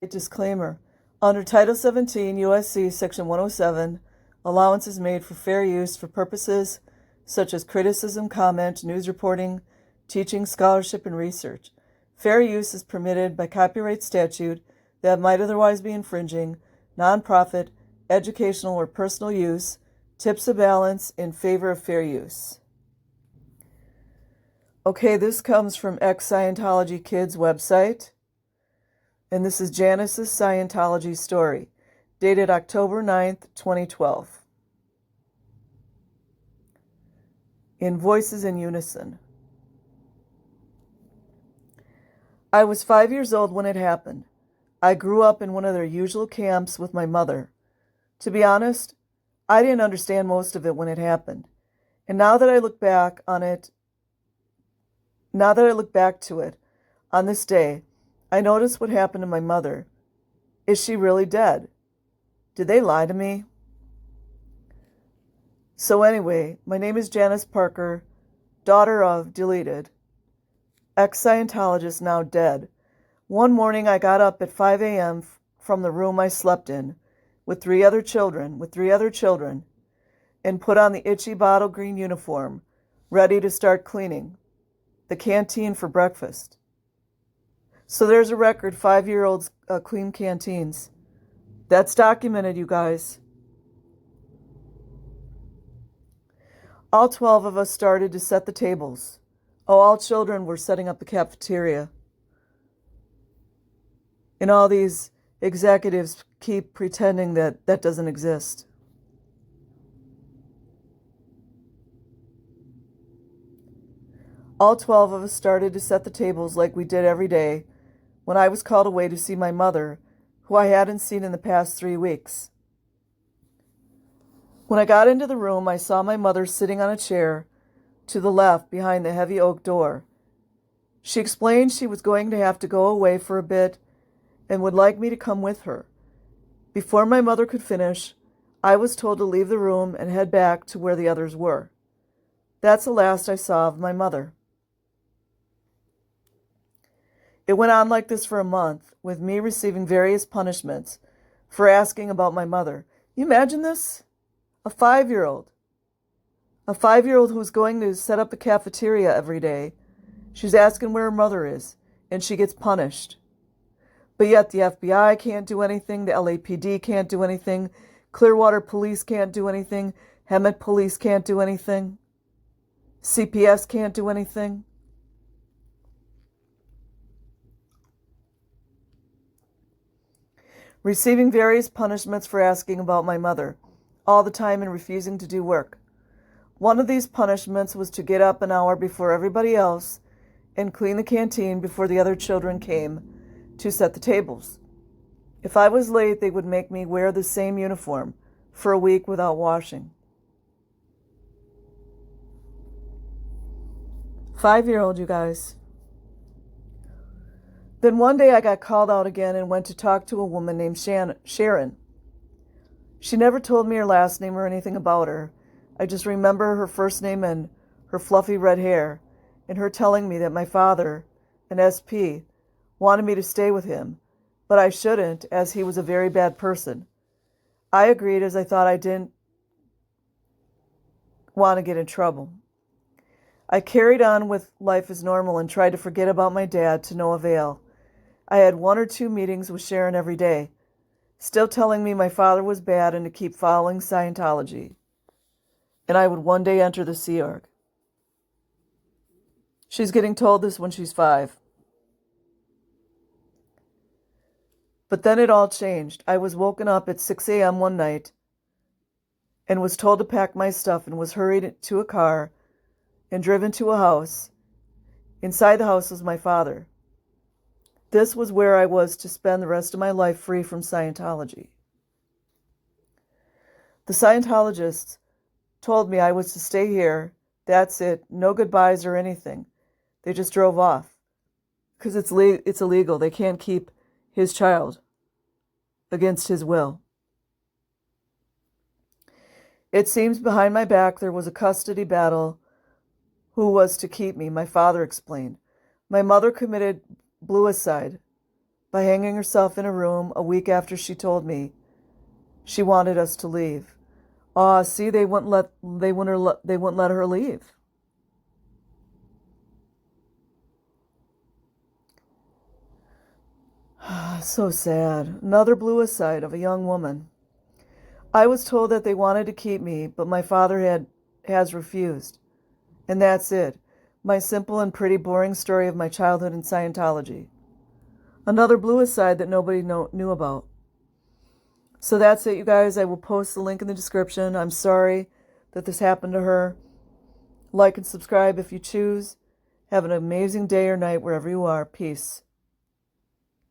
Disclaimer. Under Title 17 U.S.C. Section 107, allowance is made for fair use for purposes such as criticism, comment, news reporting, teaching, scholarship, and research. Fair use is permitted by copyright statute that might otherwise be infringing, nonprofit, educational, or personal use, tips the balance in favor of fair use. Okay, this comes from ex-Scientology Kids website. And this is Janice's Scientology story, dated October 9th, 2012. In Voices in Unison. I was 5 years old when it happened. I grew up in one of their usual camps with my mother. To be honest, I didn't understand most of it when it happened. And now that I look back to it, on this day, I noticed what happened to my mother. Is she really dead? Did they lie to me? So anyway, my name is Janice Parker, daughter of deleted, ex-Scientologist now dead. One morning I got up at 5 a.m. from the room I slept in with three other children, and put on the itchy bottle green uniform, ready to start cleaning the canteen for breakfast. So there's a record, 5-year-olds clean canteens. That's documented, you guys. All 12 of us started to set the tables. Oh, all children were setting up the cafeteria. And all these executives keep pretending that that doesn't exist. All 12 of us started to set the tables like we did every day, when I was called away to see my mother, who I hadn't seen in the past 3 weeks. When I got into the room, I saw my mother sitting on a chair to the left behind the heavy oak door. She explained she was going to have to go away for a bit and would like me to come with her. Before my mother could finish, I was told to leave the room and head back to where the others were. That's the last I saw of my mother. It went on like this for a month, with me receiving various punishments for asking about my mother. You imagine this? A 5-year-old. A 5-year-old who's going to set up the cafeteria every day. She's asking where her mother is, and she gets punished. But yet the FBI can't do anything, the LAPD can't do anything, Clearwater Police can't do anything, Hemet Police can't do anything, CPS can't do anything. Receiving various punishments for asking about my mother, all the time and refusing to do work. One of these punishments was to get up an hour before everybody else and clean the canteen before the other children came to set the tables. If I was late, they would make me wear the same uniform for a week without washing. 5-year-old, you guys. Then one day I got called out again and went to talk to a woman named Sharon. She never told me her last name or anything about her. I just remember her first name and her fluffy red hair, and her telling me that my father, an SP, wanted me to stay with him, but I shouldn't, as he was a very bad person. I agreed, as I thought I didn't want to get in trouble. I carried on with life as normal and tried to forget about my dad to no avail. I had 1 or 2 meetings with Sharon every day, still telling me my father was bad and to keep following Scientology, and I would one day enter the Sea Org. She's getting told this when she's 5. But then it all changed. I was woken up at 6 a.m. one night and was told to pack my stuff and was hurried to a car and driven to a house. Inside the house was my father. This was where I was to spend the rest of my life free from Scientology. The Scientologists told me I was to stay here. That's it. No goodbyes or anything. They just drove off. Because it's illegal. They can't keep his child against his will. It seems behind my back there was a custody battle. Who was to keep me? My father explained. My mother committed bluicide. by hanging herself in a room a week after she told me she wanted us to leave. See, they wouldn't let her leave. So sad. Another blue aside of a young woman. I was told that they wanted to keep me, but my father has refused. And that's it. My simple and pretty boring story of my childhood in Scientology. Another blue aside that nobody knew about. So that's it, you guys. I will post the link in the description. I'm sorry that this happened to her. Like and subscribe if you choose. Have an amazing day or night wherever you are. Peace.